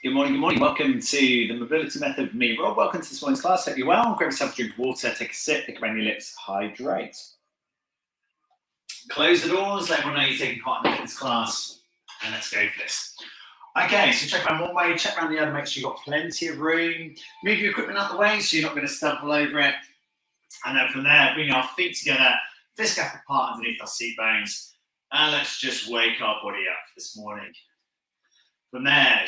Good morning, good morning. Welcome to the Mobility Method with me, Rob. Welcome to this morning's class. Hope you're well. Grab yourself a drink of water, take a sip, pick up your lips, hydrate. Close the doors, let everyone know you're taking part in this class, and let's go for this. Okay, so check around one way, check around the other, make sure you've got plenty of room. Move your equipment out of the way so you're not going to stumble over it. And then from there, bring our feet together, fist gap apart underneath our seat bones, and let's just wake our body up for this morning. From there,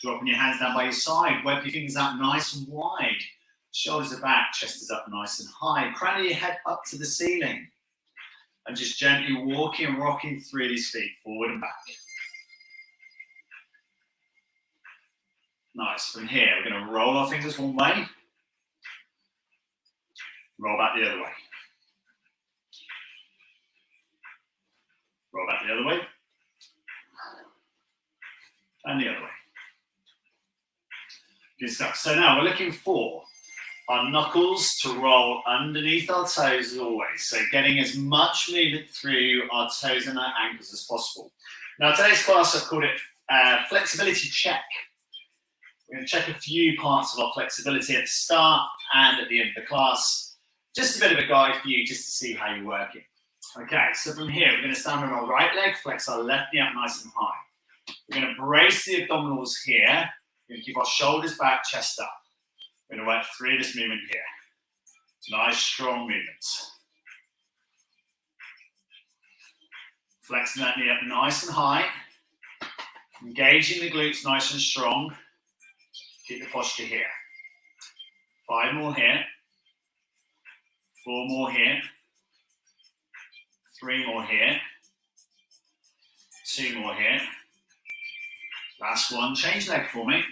dropping your hands down by your side, web your fingers out nice and wide. Shoulders are back, chest is up nice and high. Crown of your head up to the ceiling. And just gently walking and rocking through these feet, forward and back. Nice. From here, we're going to roll our fingers one way. Roll back the other way. Roll back the other way. And the other way. Good stuff. So now we're looking for our knuckles to roll underneath our toes as always. So getting as much movement through our toes and our ankles as possible. Now today's class I've called it flexibility check. We're going to check a few parts of our flexibility at the start and at the end of the class. Just a bit of a guide for you just to see how you're working. Okay, so from here we're going to stand on our right leg, flex our left knee up nice and high. We're going to brace the abdominals here. We're going to keep our shoulders back, chest up. We're going to work through this movement here. Nice, strong movements. Flexing that knee up nice and high. Engaging the glutes nice and strong. Keep the posture here. 5 more here. 4 more here. 3 more here. 2 more here. Last one, change leg for me.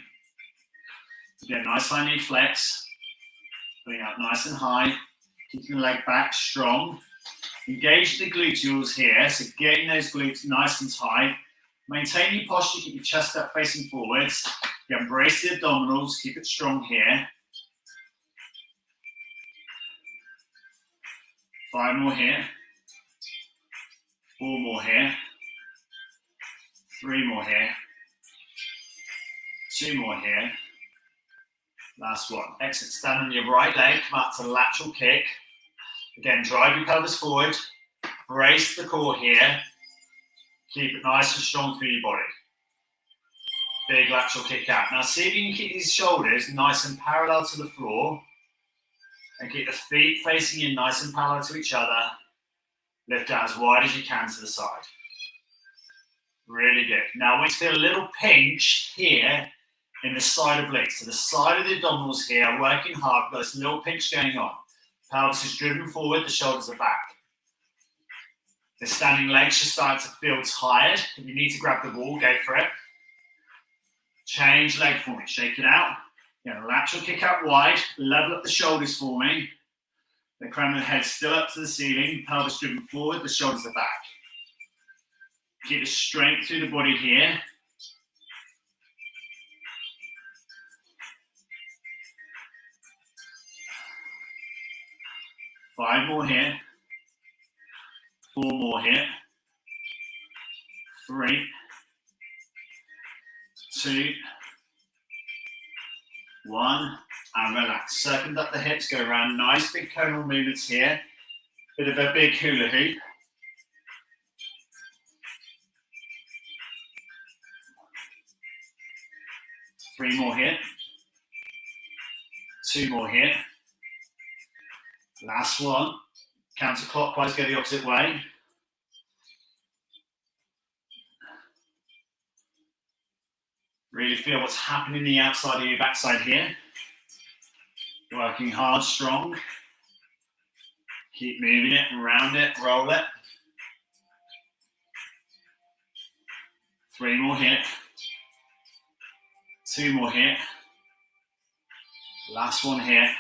Again, nice high knee flex. Bring it up nice and high. Keeping the leg back strong. Engage the gluteals here, so getting those glutes nice and tight. Maintain your posture, keep your chest up facing forwards. Again, brace the abdominals, keep it strong here. 5 more here. 4 more here. 3 more here. 2 more here. Last one. Exit, stand on your right leg, come up to lateral kick. Again, drive your pelvis forward. Brace the core here. Keep it nice and strong through your body. Big lateral kick out. Now see if you can keep these shoulders nice and parallel to the floor. And keep the feet facing in nice and parallel to each other. Lift out as wide as you can to the side. Really good. Now I want you to feel a little pinch here in the side obliques. So the side of the abdominals here, working hard, we've got this little pinch going on. Pelvis is driven forward, the shoulders are back. The standing legs should start to feel tired. If you need to grab the wall, go for it. Change leg for me, shake it out. Lateral kick out wide, level up the shoulders for me. The crown of the head still up to the ceiling, pelvis driven forward, the shoulders are back. Keep the strength through the body here. 5 more here. 4 more here. 3, 2, 1, and relax. Circumvent the hips, go around. Nice big conal movements here. Bit of a big hula hoop. 3 more here. 2 more here. Last one. Counterclockwise, go the opposite way. Really feel what's happening in the outside of your backside here. Working hard, strong. Keep moving it, around it, roll it. 3 more here. 2 more here. Last one here.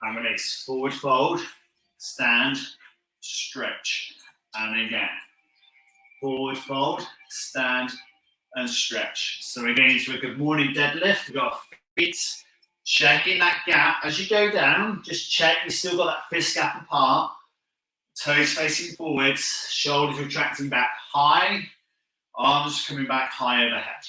And release. Forward fold, stand, stretch. And again. Forward fold, stand, and stretch. So we're going into a good morning deadlift. We've got our feet checking that gap. As you go down, just check you've still got that fist gap apart. Toes facing forwards, shoulders retracting back high, arms coming back high overhead.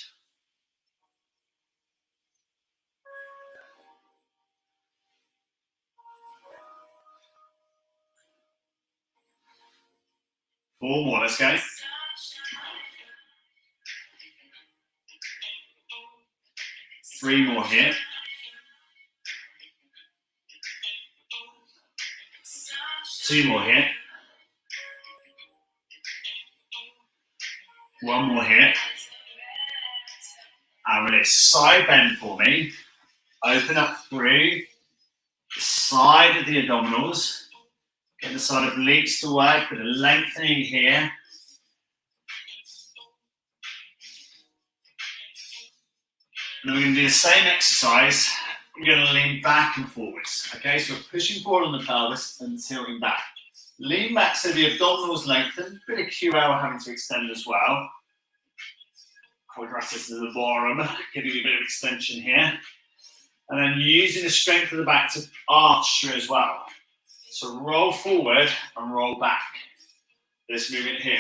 4 more, let's go. 3 more here. 2 more here. 1 more here. And release. Side bend for me. Open up through the side of the abdominals. Get the side of obliques to work, with a lengthening here. And then we're going to do the same exercise. We're going to lean back and forwards. Okay, so we're pushing forward on the pelvis and tilting back. Lean back so the abdominals lengthen. Bit of QL having to extend as well. Quadratus to the bottom, giving you a bit of extension here. And then using the strength of the back to arch through as well. So roll forward and roll back. This movement here.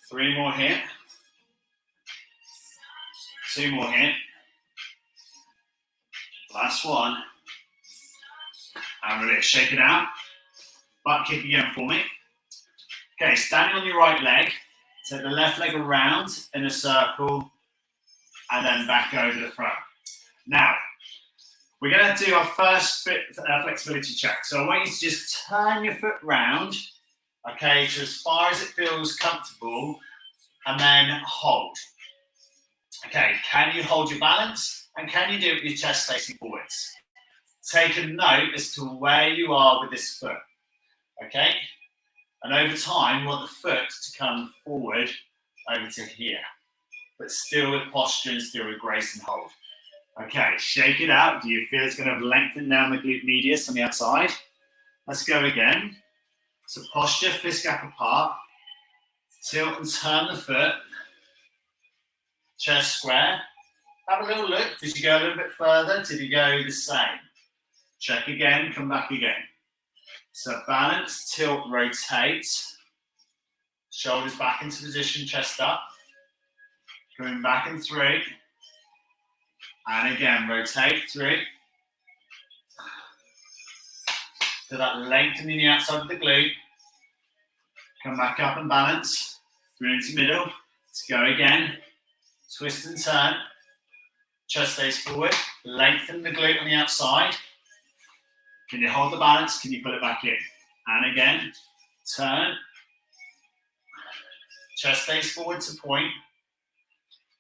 3 more here. 2 more here. Last one. And release. Shake it out. Butt kick again for me. Okay, standing on your right leg. Take the left leg around in a circle and then back over the front. Now, we're going to do our first flexibility check. So I want you to just turn your foot round, okay, to as far as it feels comfortable, and then hold. Okay, can you hold your balance? And can you do it with your chest facing forwards? Take a note as to where you are with this foot, okay? And over time, we want the foot to come forward over to here, but still with posture and still with grace and hold. Okay, shake it out. Do you feel it's going to lengthen down the glute medius on the outside? Let's go again. So posture, fist gap apart. Tilt and turn the foot. Chest square. Have a little look. Did you go a little bit further? Did you go the same? Check again, come back again. So balance, tilt, rotate. Shoulders back into position, chest up. Going back in 3. And again, rotate 3. So that lengthening the outside of the glute. Come back up and balance. 3 into middle. Let's go again. Twist and turn. Chest stays forward. Lengthen the glute on the outside. Can you hold the balance? Can you put it back in? And again, turn. Chest stays forward to point.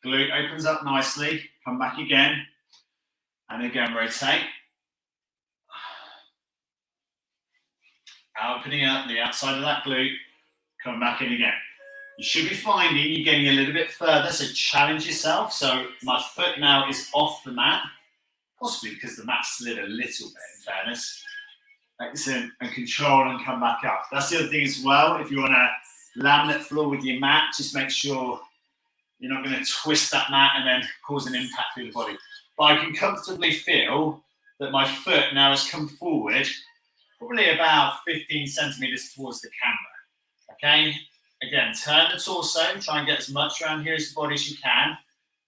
Glute opens up nicely. Come back again. And again, rotate. Opening up the outside of that glute. Come back in again. You should be finding you're getting a little bit further, so challenge yourself. So my foot now is off the mat. Possibly because the mat slid a little bit, in fairness. Excellent, and control and come back up. That's the other thing as well. If you want to laminate floor with your mat, just make sure you're not going to twist that mat and then cause an impact through the body. But I can comfortably feel that my foot now has come forward, probably about 15 centimeters towards the camera. Okay? Again, turn the torso, try and get as much around here as the body as you can.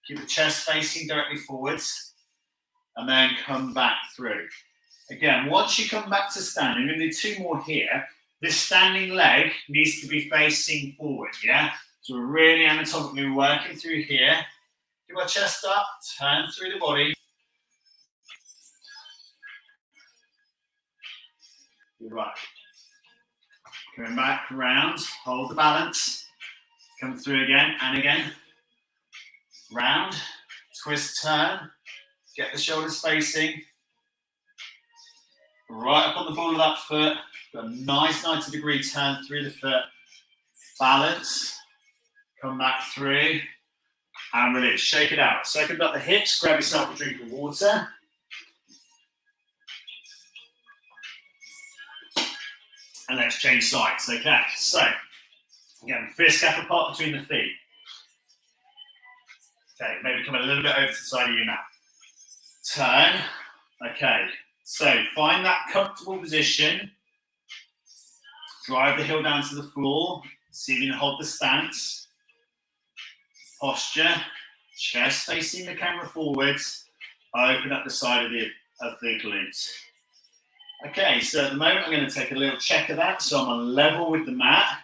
Keep the chest facing directly forwards. And then come back through. Again, once you come back to standing, we're going to do 2 more here. This standing leg needs to be facing forward, yeah? So we're really anatomically working through here. Keep our chest up, turn through the body. You're right. Coming back, round, hold the balance. Come through again and again. Round, twist, turn. Get the shoulders facing. Right up on the ball of that foot. Got a nice 90-degree turn through the foot. Balance. Come back through. And release. Shake it out. Second up the hips. Grab yourself a drink of water. And let's change sides. Okay. So, again, fist gap apart between the feet. Okay. Maybe come a little bit over to the side of you now. Turn. Okay. So find that comfortable position. Drive the heel down to the floor. See if you can hold the stance. Posture. Chest facing the camera forwards. Open up the side of the glutes. Okay, so at the moment I'm going to take a little check of that. So I'm on level with the mat.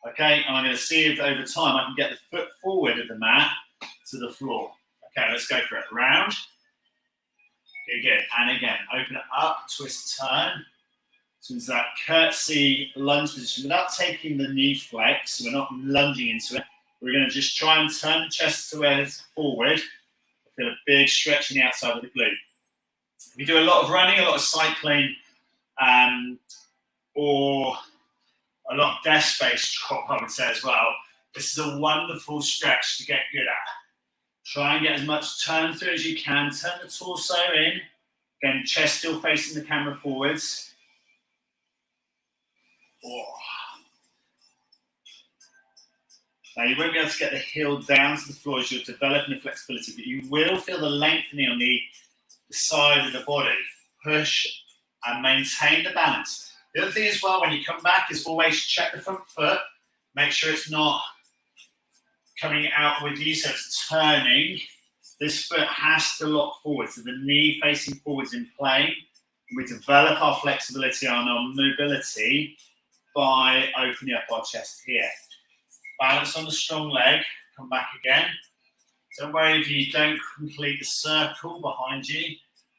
Okay, and I'm going to see if over time I can get the foot forward of the mat to the floor. Okay, let's go for it. Round. Good. And again, open it up, twist, turn. So it's that curtsy lunge position without taking the knee flex. So we're not lunging into it. We're going to just try and turn the chest towards forward. Feel a big stretch in the outside of the glute. If you do a lot of running, a lot of cycling, or a lot of desk-based drop, I would say as well, this is a wonderful stretch to get good at. Try and get as much turn through as you can. Turn the torso in. Again, chest still facing the camera forwards. Oh. Now, you won't be able to get the heel down to the floor as you're developing the flexibility, but you will feel the lengthening on the side of the body. Push and maintain the balance. The other thing as well, when you come back, is always check the front foot. Make sure it's not coming out with you, so it's turning. This foot has to lock forward, so the knee facing forwards in plane. We develop our flexibility and our mobility by opening up our chest here. Balance on the strong leg, come back again. Don't worry if you don't complete the circle behind you,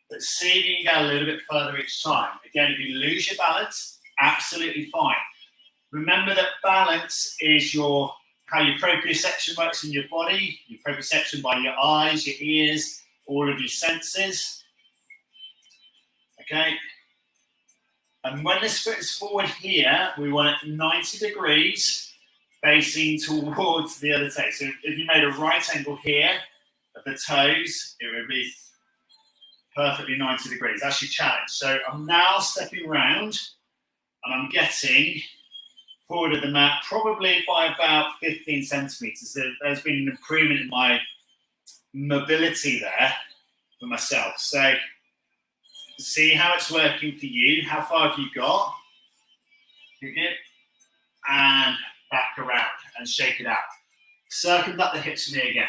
but see if you can go a little bit further each time. Again, if you lose your balance, absolutely fine. Remember that balance is how your proprioception works in your body, your proprioception by your eyes, your ears, all of your senses. Okay. And when this foot is forward here, we want it 90 degrees facing towards the other toe. So if you made a right angle here at the toes, it would be perfectly 90 degrees. That's your challenge. So I'm now stepping round and I'm getting forward of the mat probably by about 15 centimeters. There's been an improvement in my mobility there for myself. So see how it's working for you. How far have you got? Good. And back around and shake it out. Circumvent the hips for me again.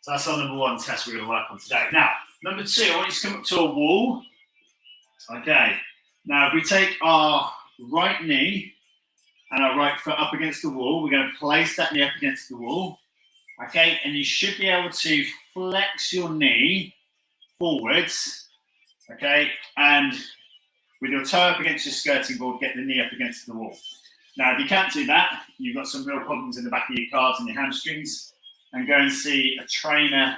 So that's our number one test we're going to work on today. Now, number two, I want you to come up to a wall. Okay. Now, if we take our right knee and our right foot up against the wall, we're going to place that knee up against the wall. Okay. And you should be able to flex your knee forwards. Okay. And with your toe up against your skirting board, get the knee up against the wall. Now, if you can't do that, you've got some real problems in the back of your calves and your hamstrings, and go and see a trainer,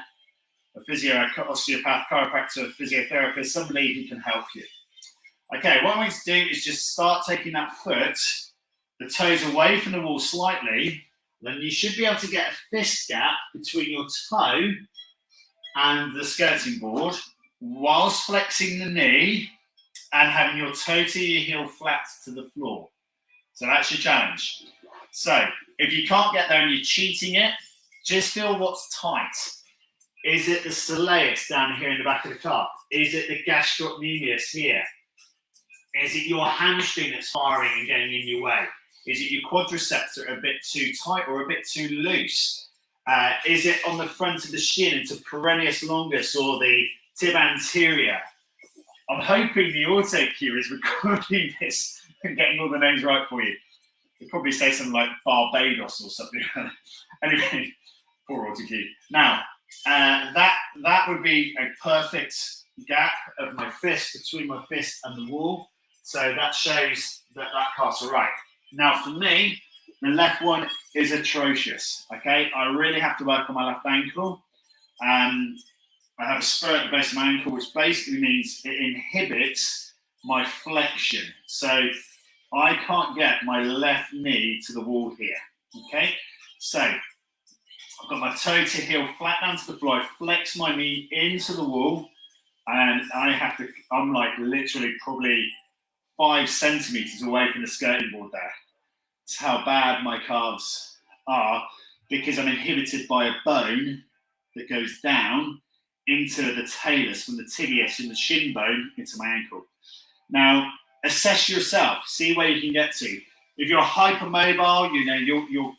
a physio, an osteopath, chiropractor, physiotherapist, somebody who can help you. Okay, what I'm going to do is just start taking that foot, the toes away from the wall slightly, then you should be able to get a fist gap between your toe and the skirting board, whilst flexing the knee and having your toe to your heel flat to the floor. So that's your challenge. So if you can't get there and you're cheating it, just feel what's tight. Is it the soleus down here in the back of the calf? Is it the gastrocnemius here? Is it your hamstring that's firing and getting in your way? Is it your quadriceps that are a bit too tight or a bit too loose? Is it on the front of the shin into peroneus longus or the tib anterior? I'm hoping the auto cue is recording this and getting all the names right for you. You'd probably say something like Barbados or something. Anyway, poor auto cue. Now, that would be a perfect gap of my fist between my fist and the wall. So that shows that calf's are right. Now, for me, the left one is atrocious. Okay, I really have to work on my left ankle. I have a spur at the base of my ankle, which basically means it inhibits my flexion. So I can't get my left knee to the wall here. Okay, so I've got my toe to heel flat down to the floor. I flex my knee into the wall, and I'm like literally probably 5 centimeters away from the skirting board there. That's how bad my calves are, because I'm inhibited by a bone that goes down into the talus from the tibius and the shin bone into my ankle. Now, assess yourself, see where you can get to. If you're hypermobile,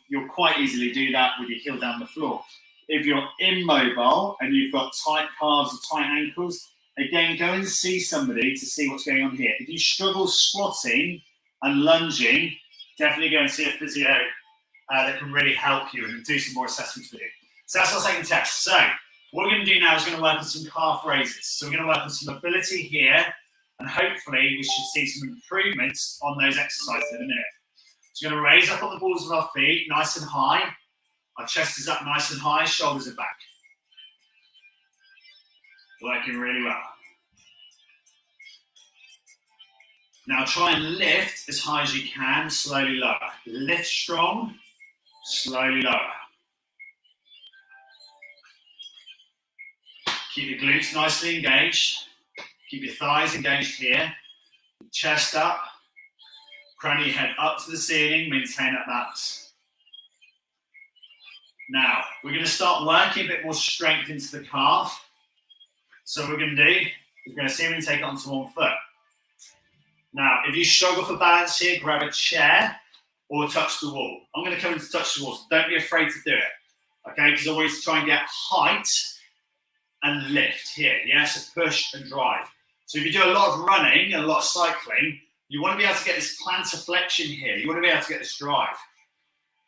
you'll quite easily do that with your heel down the floor. If you're immobile and you've got tight calves or tight ankles, again, go and see somebody to see what's going on here. If you struggle squatting and lunging, definitely go and see a physio that can really help you and do some more assessments with you. So that's our second test. So what we're going to do now is going to work on some calf raises. So we're going to work on some mobility here, and hopefully we should see some improvements on those exercises in a minute. So we're going to raise up on the balls of our feet, nice and high. Our chest is up nice and high, shoulders are back. Working really well. Now try and lift as high as you can, slowly lower. Lift strong, slowly lower. Keep your glutes nicely engaged. Keep your thighs engaged here. Chest up. Crown your head up to the ceiling, maintain that balance. Now, we're going to start working a bit more strength into the calf. So what we're going to do is we're going to see if we can take it onto one foot. Now, if you struggle for balance here, grab a chair or touch the wall. I'm going to come in to touch the wall, so don't be afraid to do it. Okay, because I want you to try and get height and lift here. Yeah, so push and drive. So if you do a lot of running and a lot of cycling, you want to be able to get this plantar flexion here. You want to be able to get this drive.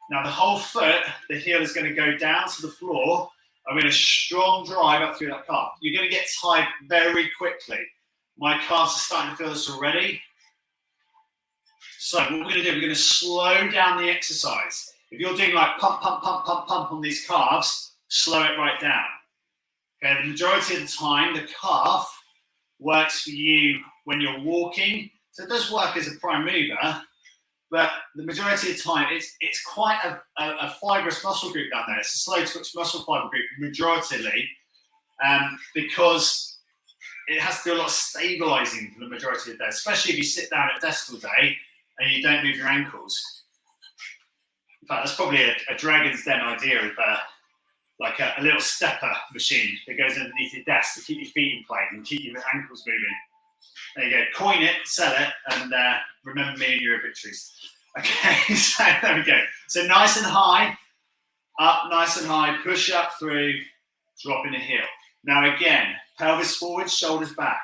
Now the whole foot, the heel is going to go down to the floor. I'm in a strong drive up through that calf. You're going to get tired very quickly. My calves are starting to feel this already. So what we're going to do, we're going to slow down the exercise. If you're doing like pump, pump, pump, pump, pump on these calves, slow it right down. Okay, the majority of the time, the calf works for you when you're walking. So it does work as a prime mover, but the majority of the time, it's quite a fibrous muscle group down there. It's a slow twitch muscle fiber group, majoritarily, because it has to do a lot of stabilizing for the majority of the day, especially if you sit down at a desk all day and you don't move your ankles. In fact, that's probably a Dragon's Den idea of like a little stepper machine that goes underneath your desk to keep your feet in place and keep your ankles moving. There you go. Coin it, sell it, and remember me and your victories. Okay, so there we go. So nice and high, up nice and high, push up through, dropping the heel. Now again, pelvis forward, shoulders back.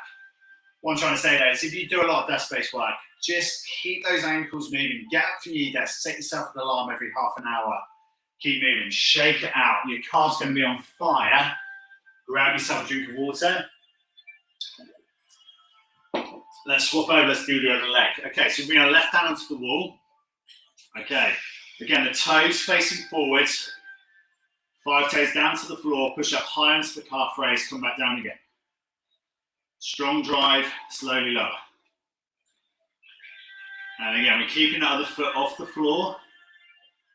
What I'm trying to say there is if you do a lot of desk-based work, just keep those ankles moving. Get up from your desk, set yourself an alarm every half an hour. Keep moving, shake it out. Your calf's going to be on fire. Grab yourself a drink of water. Let's swap over, let's do the other leg. Okay, so we bring our left hand onto the wall. Okay, again, the toes facing forwards. 5 toes down to the floor, push up high onto the calf raise, come back down again. Strong drive, slowly lower. And again, we're keeping the other foot off the floor,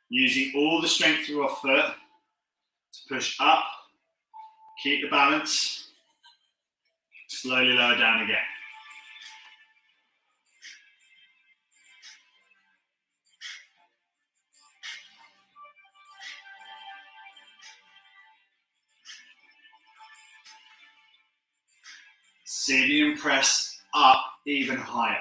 using all the strength through our foot to push up, keep the balance, slowly lower down again. See if you can press up even higher.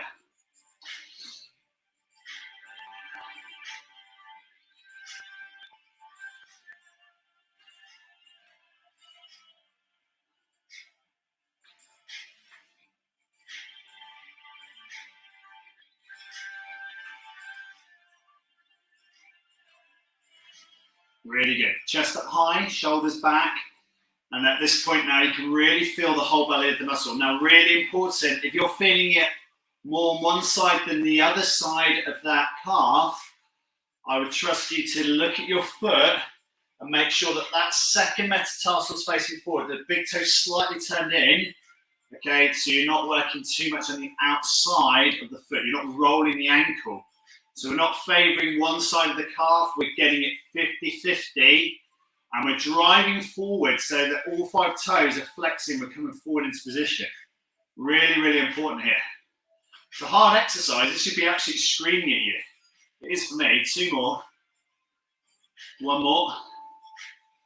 Really good. Chest up high, shoulders back. And at this point now, you can really feel the whole belly of the muscle. Now, really important, if you're feeling it more on one side than the other side of that calf, I would trust you to look at your foot and make sure that that second metatarsal is facing forward, the big toe slightly turned in, okay? So you're not working too much on the outside of the foot. You're not rolling the ankle. So we're not favoring one side of the calf. We're getting it 50-50. And we're driving forward so that all 5 toes are flexing. We're coming forward into position. Really, really important here. It's a hard exercise. It should be absolutely screaming at you. It is for me. 2 more. 1 more.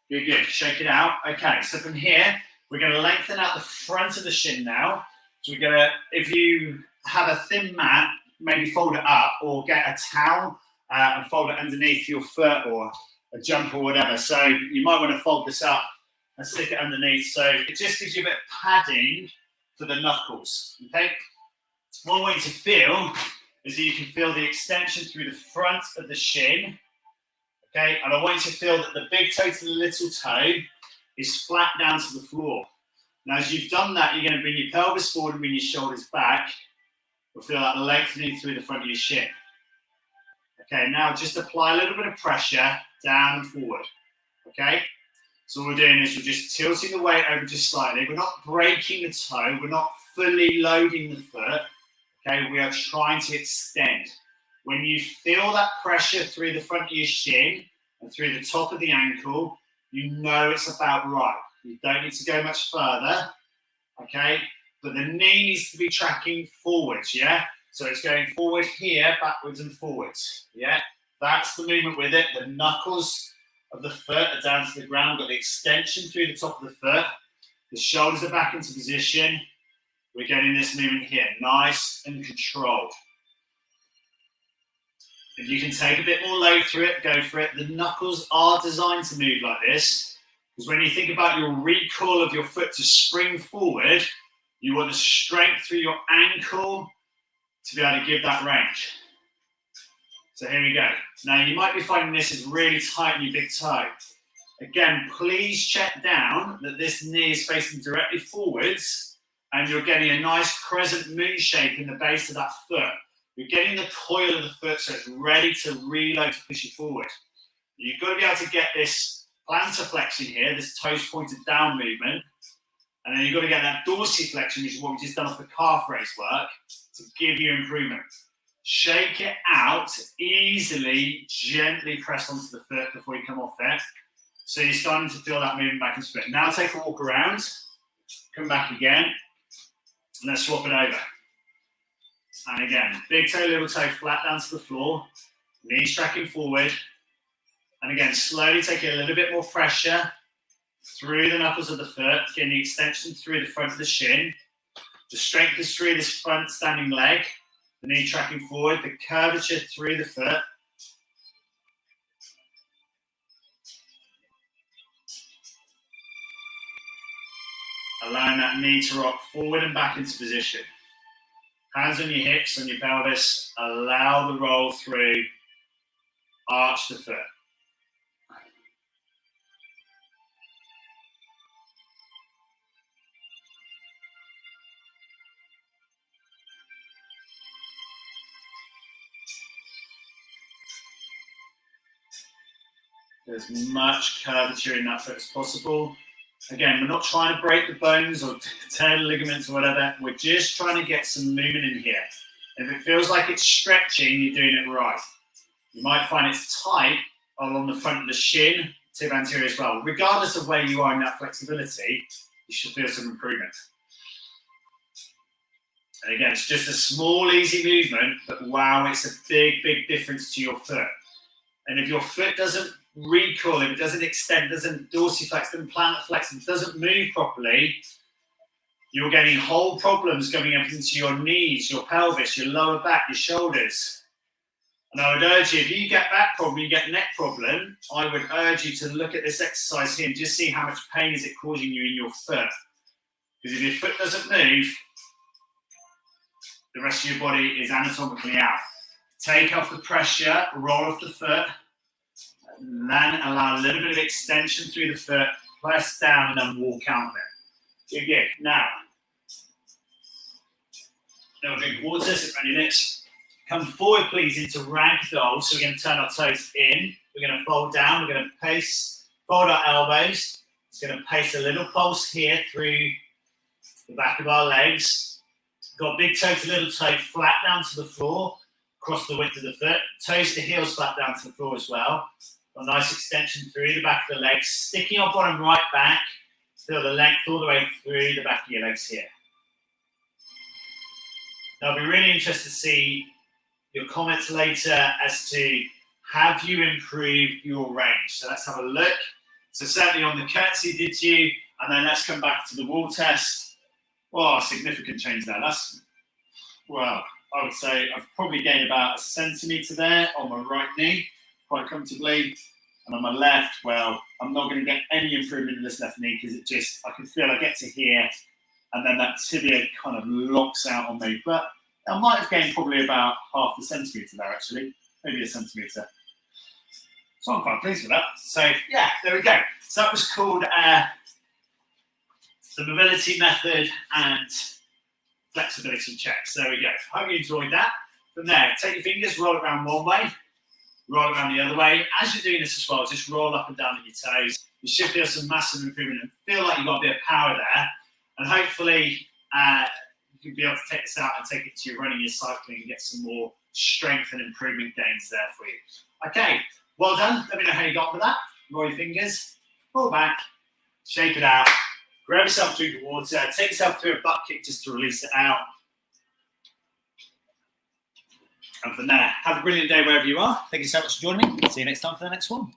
Good, good. Shake it out. Okay, so from here, we're going to lengthen out the front of the shin now. So we're going to, if you have a thin mat, maybe fold it up or get a towel and fold it underneath your foot or a jump or whatever. So you might want to fold this up and stick it underneath. So it just gives you a bit of padding for the knuckles, okay? One way to feel is that you can feel the extension through the front of the shin, okay? And I want you to feel that the big toe to the little toe is flat down to the floor. Now, as you've done that, you're going to bring your pelvis forward and bring your shoulders back. You'll feel that lengthening through the front of your shin. Okay, now just apply a little bit of pressure down and forward, okay? So what we're doing is we're just tilting the weight over just slightly. We're not breaking the toe. We're not fully loading the foot, okay? We are trying to extend. When you feel that pressure through the front of your shin and through the top of the ankle, you know it's about right. You don't need to go much further, okay? But the knee needs to be tracking forwards, yeah? So it's going forward here, backwards and forwards, yeah? That's the movement with it. The knuckles of the foot are down to the ground, got the extension through the top of the foot. The shoulders are back into position. We're getting this movement here, nice and controlled. If you can take a bit more load through it, go for it. The knuckles are designed to move like this, because when you think about your recoil of your foot to spring forward, you want the strength through your ankle to be able to give that range. So here we go. Now you might be finding this is really tight in your big toe. Again, please check down that this knee is facing directly forwards and you're getting a nice crescent moon shape in the base of that foot. You're getting the coil of the foot so it's ready to reload to push you forward. You've got to be able to get this plantar flexion here, this toes pointed down movement, and then you've got to get that dorsiflexion, which is what we just done off the calf raise work, to give you improvement. Shake it out, easily, gently press onto the foot before you come off there. So you're starting to feel that movement back into it. Now take a walk around, come back again, and let's swap it over. And again, big toe, little toe, flat down to the floor, knees tracking forward. And again, slowly taking a little bit more pressure through the knuckles of the foot, getting the extension through the front of the shin. The strength is through this front standing leg, the knee tracking forward, the curvature through the foot. Allowing that knee to rock forward and back into position. Hands on your hips, on your pelvis, allow the roll through, arch the foot. There's much curvature in that foot as possible. Again, we're not trying to break the bones or tear the ligaments or whatever. We're just trying to get some movement in here. If it feels like it's stretching, you're doing it right. You might find it's tight along the front of the shin, tib anterior as well. Regardless of where you are in that flexibility, you should feel some improvement. And again, it's just a small, easy movement, but wow, it's a big, big difference to your foot. And if your foot doesn't recoil, if it doesn't extend, doesn't dorsiflex, doesn't plantar flex, if it doesn't move properly, you're getting whole problems coming up into your knees, your pelvis, your lower back, your shoulders. And I would urge you, if you get back problem, you get neck problem, I would urge you to look at this exercise here and just see how much pain is it causing you in your foot. Because if your foot doesn't move, the rest of your body is anatomically out. Take off the pressure, roll off the foot, and then allow a little bit of extension through the foot, press down, and then walk out of it. Good. Now drink water, sit on your lips. Come forward, please, into ragdoll. So we're going to turn our toes in. We're going to fold down. We're going to pace, fold our elbows. It's going to pace a little pulse here through the back of our legs. Got big toe to little toe flat down to the floor, across the width of the foot. Toes to heels flat down to the floor as well. A nice extension through the back of the legs, sticking our bottom right back. Feel the length all the way through the back of your legs here. Now, I'll be really interested to see your comments later as to have you improved your range. So let's have a look. So certainly on the curtsy, did you? And then let's come back to the wall test. Well, significant change there. That's, well, I would say I've probably gained about 1 centimetre there on my right knee, quite comfortably. And on my left, well, I'm not going to get any improvement in this left knee because I can feel I get to here and then that tibia kind of locks out on me. But I might have gained probably about half a centimetre there actually, maybe a centimetre. So I'm quite pleased with that. So yeah, there we go. So that was called the mobility method and flexibility checks. There we go. Hope you enjoyed that. From there, take your fingers, roll it around one way, roll it around the other way. As you're doing this as well, just roll up and down on your toes. You should feel some massive improvement and feel like you've got a bit of power there. And hopefully you can be able to take this out and take it to your running, your cycling, and get some more strength and improvement gains there for you. Okay, well done. Let me know how you got with that. Roll your fingers, pull back, shake it out, grab yourself a drink of water, take yourself through a butt kick just to release it out. And from there, have a brilliant day wherever you are. Thank you so much for joining me. See you next time for the next one.